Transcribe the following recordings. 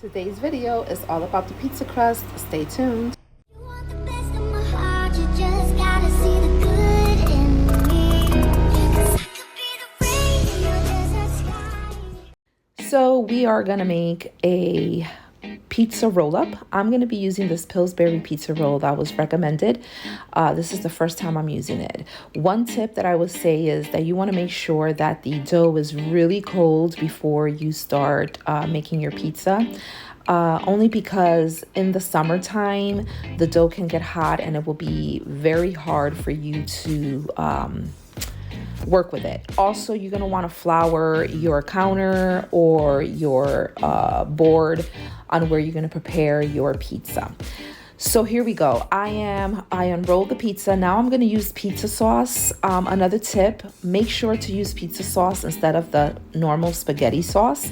Today's video is all about the pizza crust. Stay tuned. You want the best of my heart, you just gotta see the good in me. 'Cause I could be the rain in your desert sky. So we are gonna make a pizza roll-up. I'm gonna be using this Pillsbury pizza roll that was recommended. This is the first time I'm using it. One tip that I would say is that you wanna make sure that the dough is really cold before you start making your pizza. Only because in the summertime, the dough can get hot and it will be very hard for you to work with it. Also, you're going to want to flour your counter or your board on where you're going to prepare your pizza. So here we go. I unrolled the pizza. Now I'm going to use pizza sauce. Another tip, make sure to use pizza sauce instead of the normal spaghetti sauce.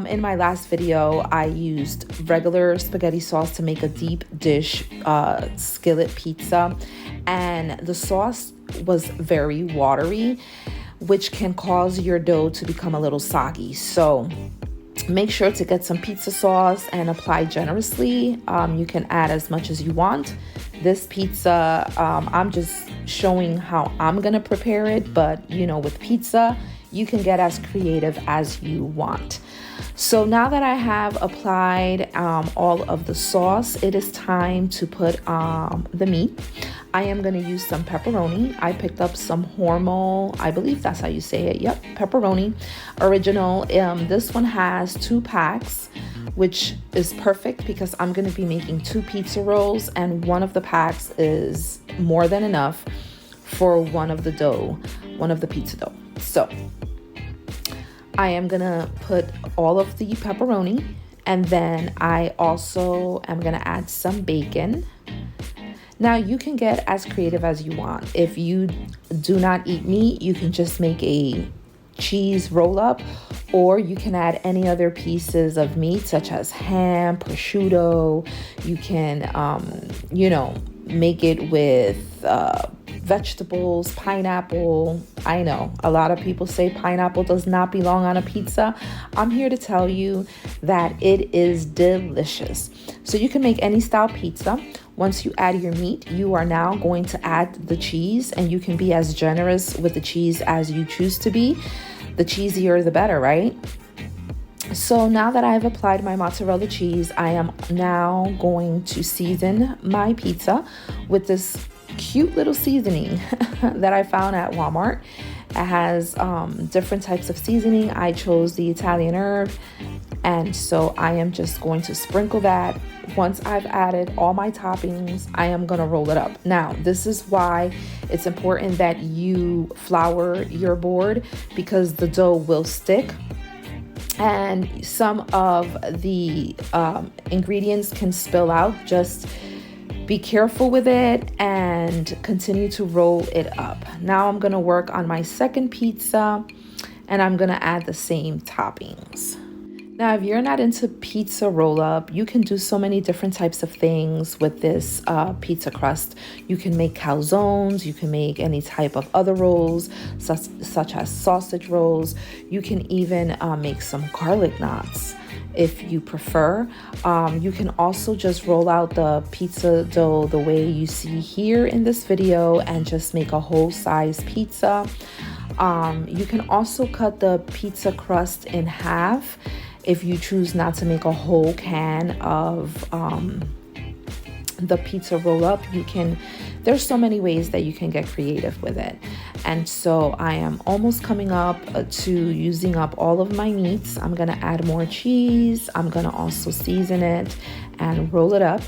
In my last video, I used regular spaghetti sauce to make a deep dish skillet pizza, and the sauce was very watery, which can cause your dough to become a little soggy. So make sure to get some pizza sauce and apply generously. You can add as much as you want. This pizza, I'm just showing how I'm gonna prepare it, but with pizza, you can get as creative as you want. So now that I have applied all of the sauce, it is time to put the meat. I am going to use some pepperoni. I picked up some Hormel, I believe that's how you say it. Yep, pepperoni original. This one has 2 packs, which is perfect because I'm going to be making 2 pizza rolls, and one of the packs is more than enough for one of the pizza dough. So I am gonna put all of the pepperoni, and then I also am gonna add some bacon. Now you can get as creative as you want. If you do not eat meat, you can just make a cheese roll up, or you can add any other pieces of meat such as ham, prosciutto. You can make it with vegetables, pineapple. I know a lot of people say pineapple does not belong on a pizza. I'm here to tell you that it is delicious. So you can make any style pizza. Once you add your meat, you are now going to add the cheese, and you can be as generous with the cheese as you choose to be. The cheesier, the better, right? So now that I've applied my mozzarella cheese, I am now going to season my pizza with this cute little seasoning that I found at Walmart. It has different types of seasoning. I chose the Italian herb, and so I am just going to sprinkle that. Once I've added all my toppings, I am going to roll it up. Now, this is why it's important that you flour your board, because the dough will stick. And some of the ingredients can spill out. Just be careful with it and continue to roll it up. Now I'm gonna work on my second pizza, and I'm gonna add the same toppings. Now, if you're not into pizza roll-up, you can do so many different types of things with this pizza crust. You can make calzones, you can make any type of other rolls, such as sausage rolls. You can even make some garlic knots if you prefer. You can also just roll out the pizza dough the way you see here in this video and just make a whole size pizza. You can also cut the pizza crust in half if you choose not to make a whole can of the pizza roll up. There's so many ways that you can get creative with it. And so I am almost coming up to using up all of my meats. I'm gonna add more cheese. I'm gonna also season it and roll it up.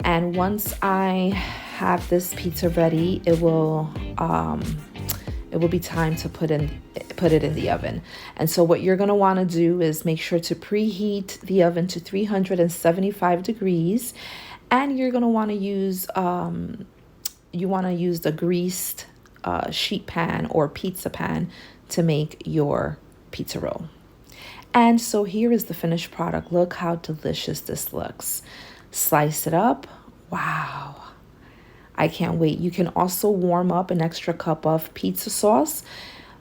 And once I have this pizza ready, it will be time to put it in the oven. And so what you're going to want to do is make sure to preheat the oven to 375 degrees, and you're going to want to use the greased sheet pan or pizza pan to make your pizza roll. And so here is the finished product. Look how delicious this looks. Slice it up. Wow. I can't wait. You can also warm up an extra cup of pizza sauce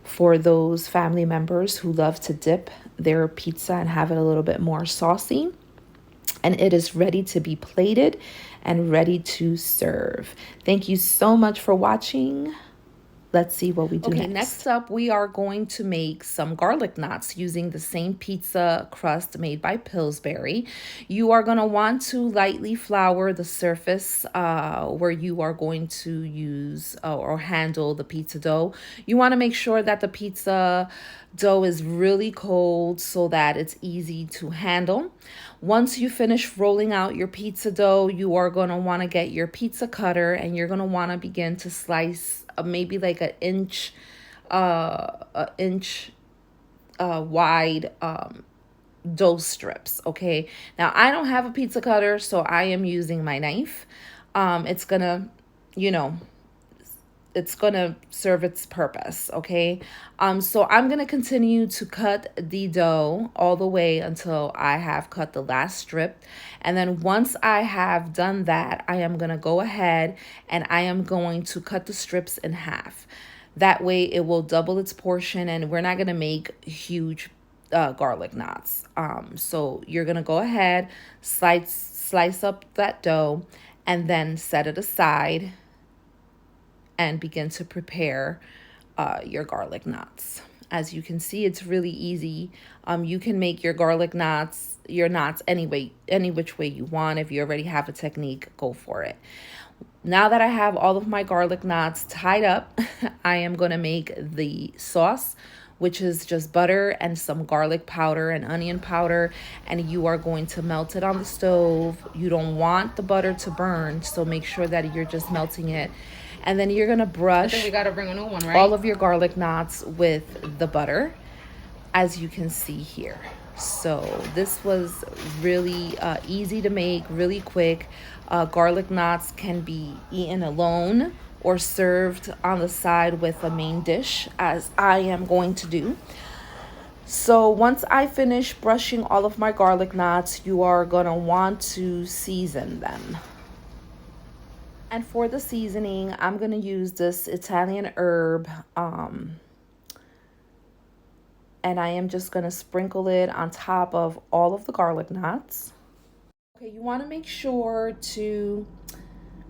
for those family members who love to dip their pizza and have it a little bit more saucy. and it is ready to be plated and ready to serve. Thank you so much for watching. Let's see what we do next. Next up, we are going to make some garlic knots using the same pizza crust made by Pillsbury. You are going to want to lightly flour the surface where you are going to use or handle the pizza dough. You want to make sure that the pizza dough is really cold so that it's easy to handle. Once you finish rolling out your pizza dough, you are going to want to get your pizza cutter and you're going to want to begin to slice maybe like an inch wide dough strips. Okay, now I don't have a pizza cutter, so I am using my knife. It's gonna, it's gonna serve its purpose. Okay, so I'm gonna continue to cut the dough all the way until I have cut the last strip, and then once I have done that, I am gonna go ahead and I am going to cut the strips in half. That way it will double its portion, and we're not gonna make huge garlic knots. So you're gonna go ahead, slice up that dough, and then set it aside and begin to prepare your garlic knots. As you can see, it's really easy. You can make your garlic knots, any which way you want. If you already have a technique, go for it. Now that I have all of my garlic knots tied up, I am going to make the sauce, which is just butter and some garlic powder and onion powder, and you are going to melt it on the stove. You don't want the butter to burn, so make sure that you're just melting it. And then you're going to brush we gotta bring a new one, right? all of your garlic knots with the butter, as you can see here. So this was really easy to make, really quick. Garlic knots can be eaten alone or served on the side with a main dish, as I am going to do. So once I finish brushing all of my garlic knots, you are going to want to season them. And for the seasoning, I'm going to use this Italian herb, and I am just going to sprinkle it on top of all of the garlic knots. Okay, you want to make sure to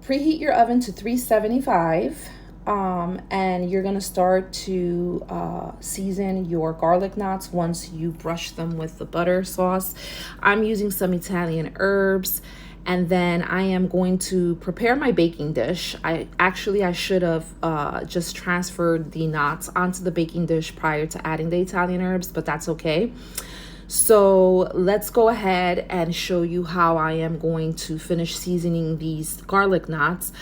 preheat your oven to 375, and you're going to start to season your garlic knots once you brush them with the butter sauce. I'm using some Italian herbs. And then I am going to prepare my baking dish. I should have just transferred the knots onto the baking dish prior to adding the Italian herbs, but that's okay. So let's go ahead and show you how I am going to finish seasoning these garlic knots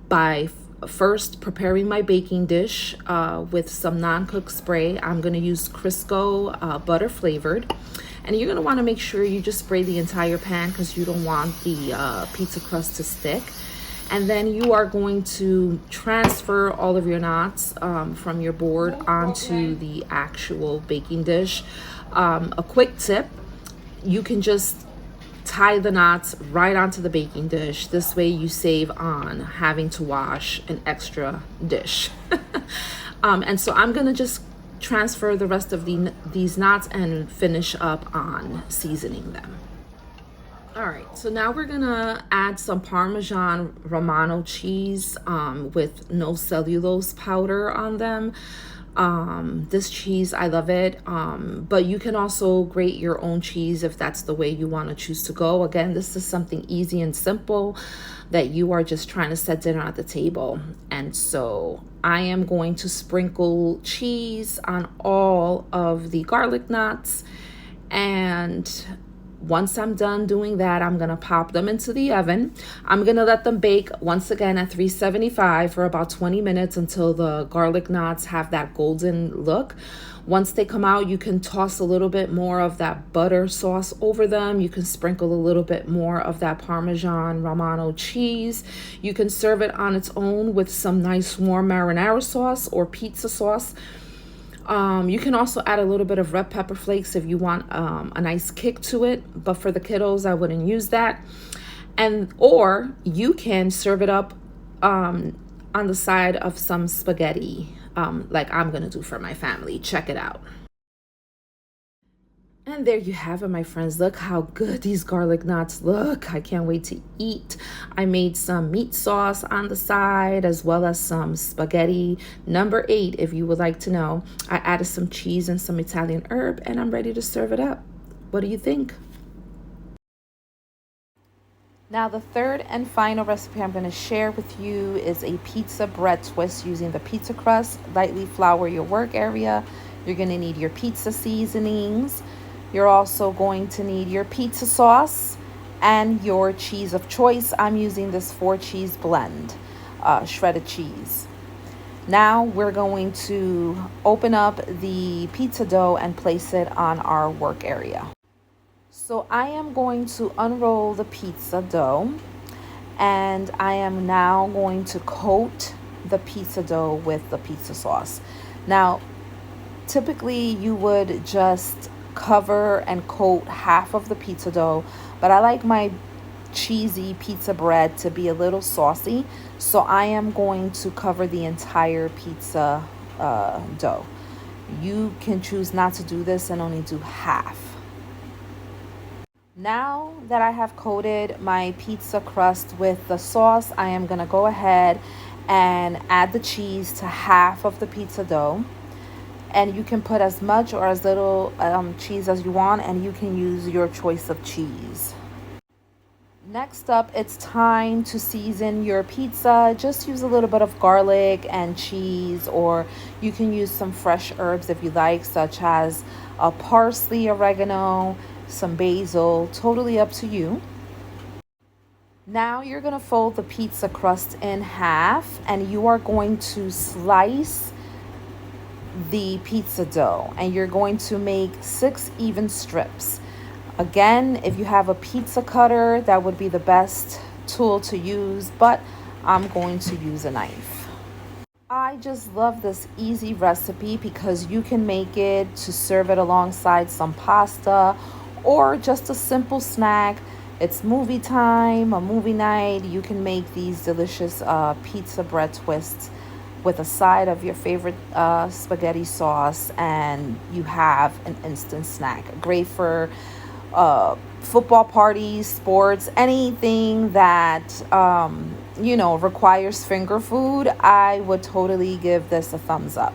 by first preparing my baking dish with some non-cook spray. I'm going to use Crisco butter flavored. And you're going to want to make sure you just spray the entire pan because you don't want the pizza crust to stick. And then you are going to transfer all of your knots from your board onto the actual baking dish. A quick tip, you can just tie the knots right onto the baking dish. This way you save on having to wash an extra dish. And so I'm going to just transfer the rest of these knots and finish up on seasoning them. All right, so now we're gonna add some Parmesan Romano cheese with no cellulose powder on them. This cheese, I love it, but you can also grate your own cheese if that's the way you want to choose to go. Again, this is something easy and simple that you are just trying to set dinner at the table. And so I am going to sprinkle cheese on all of the garlic knots, and once I'm done doing that, I'm going to pop them into the oven. I'm going to let them bake once again at 375 for about 20 minutes until the garlic knots have that golden look. Once they come out, you can toss a little bit more of that butter sauce over them. You can sprinkle a little bit more of that Parmesan Romano cheese. You can serve it on its own with some nice warm marinara sauce or pizza sauce. You can also add a little bit of red pepper flakes if you want a nice kick to it, but for the kiddos, I wouldn't use that. Or you can serve it up on the side of some spaghetti, like I'm gonna do for my family. Check it out. And there you have it, my friends. Look how good these garlic knots look. I can't wait to eat. I made some meat sauce on the side as well as some spaghetti number 8, if you would like to know. I added some cheese and some Italian herb, and I'm ready to serve it up. What do you think? Now, the third and final recipe I'm going to share with you is a pizza bread twist using the pizza crust. Lightly flour your work area. You're going to need your pizza seasonings. You're also going to need your pizza sauce and your cheese of choice. I'm using this 4-cheese blend, shredded cheese. Now we're going to open up the pizza dough and place it on our work area. So I am going to unroll the pizza dough, and I am now going to coat the pizza dough with the pizza sauce. Now, typically you would just cover and coat half of the pizza dough, but I like my cheesy pizza bread to be a little saucy, so I am going to cover the entire pizza dough. You can choose not to do this and only do half. Now that I have coated my pizza crust with the sauce, I am going to go ahead and add the cheese to half of the pizza dough. And you can put as much or as little cheese as you want, and you can use your choice of cheese. Next up, it's time to season your pizza. Just use a little bit of garlic and cheese, or you can use some fresh herbs if you like, such as parsley, oregano, some basil, totally up to you. Now you're going to fold the pizza crust in half, and you are going to slice the pizza dough, and you're going to make 6 even strips. Again, if you have a pizza cutter, that would be the best tool to use, but I'm going to use a knife. I just love this easy recipe because you can make it to serve it alongside some pasta or just a simple snack. It's movie time, a movie night. You can make these delicious pizza bread twists with a side of your favorite spaghetti sauce, and you have an instant snack. Great for football parties, sports, anything that requires finger food. I would totally give this a thumbs up.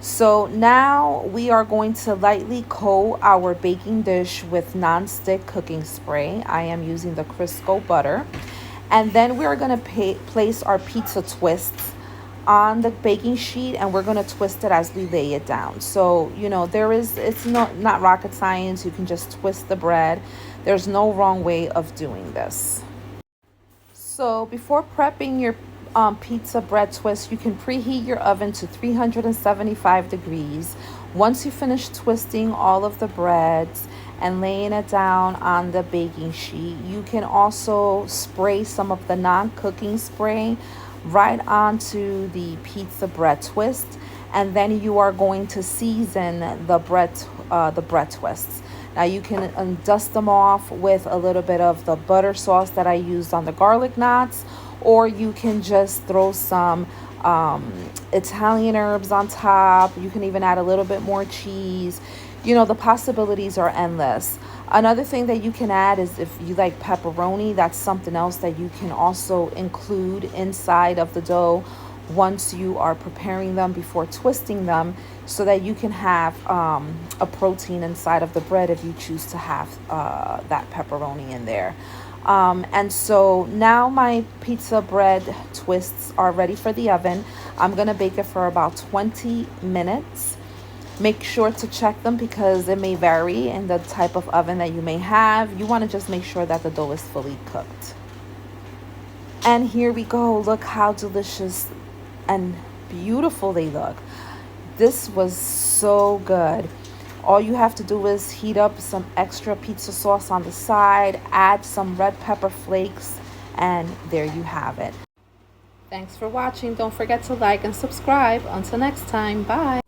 So now we are going to lightly coat our baking dish with non-stick cooking spray. I am using the Crisco butter. And then we're going to place our pizza twists on the baking sheet, and we're going to twist it as we lay it down. So, it's not rocket science. You can just twist the bread. There's no wrong way of doing this. So before prepping your pizza bread twist, you can preheat your oven to 375 degrees. Once you finish twisting all of the breads and laying it down on the baking sheet, you can also spray some of the non-cooking spray right onto the pizza bread twist, and then you are going to season the bread twists. Now you can dust them off with a little bit of the butter sauce that I used on the garlic knots, or you can just throw some Italian herbs on top. You can even add a little bit more cheese. The possibilities are endless. Another thing that you can add is, if you like pepperoni, that's something else that you can also include inside of the dough once you are preparing them before twisting them, so that you can have a protein inside of the bread if you choose to have that pepperoni in there. And so now my pizza bread twists are ready for the oven. I'm going to bake it for about 20 minutes. Make sure to check them because it may vary in the type of oven that you may have. You want to just make sure that the dough is fully cooked. And here we go. Look how delicious and beautiful they look. This was so good. All you have to do is heat up some extra pizza sauce on the side, add some red pepper flakes, and there you have it. Thanks for watching. Don't forget to like and subscribe. Until next time, bye.